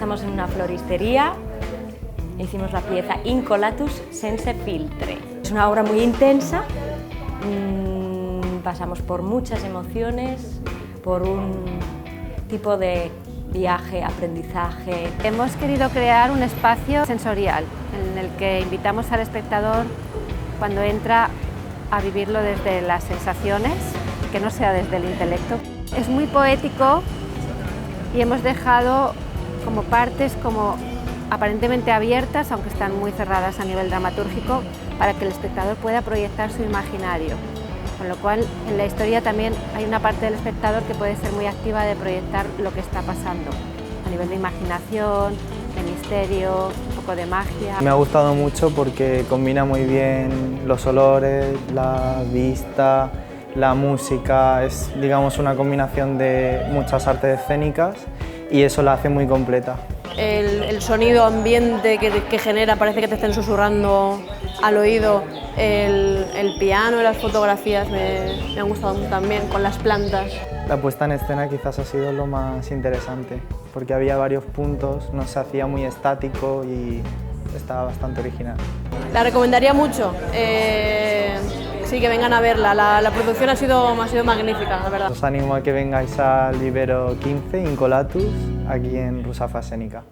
estamos en una floristería. Hicimos la pieza Incolatus sense filtre. Es una obra muy intensa, pasamos por muchas emociones, por un tipo de viaje, aprendizaje. Hemos querido crear un espacio sensorial en el que invitamos al espectador, cuando entra, a vivirlo desde las sensaciones, que no sea desde el intelecto. Es muy poético y hemos dejado como partes aparentemente abiertas, aunque están muy cerradas a nivel dramatúrgico, para que el espectador pueda proyectar su imaginario. Con lo cual, en la historia también hay una parte del espectador que puede ser muy activa de proyectar lo que está pasando, a nivel de imaginación, de misterio, un poco de magia. Me ha gustado mucho porque combina muy bien los olores, la vista, la música. Es, digamos, una combinación de muchas artes escénicas y eso la hace muy completa. El sonido ambiente que genera, parece que te estén susurrando al oído. El piano y las fotografías me han gustado mucho también, con las plantas. La puesta en escena quizás ha sido lo más interesante, porque había varios puntos, no se hacía muy estático y estaba bastante original. La recomendaría mucho, sí, que vengan a verla. La producción ha sido magnífica, la verdad. Os animo a que vengáis al Vivero 15, Incolatus, aquí en Rusafa Escénica.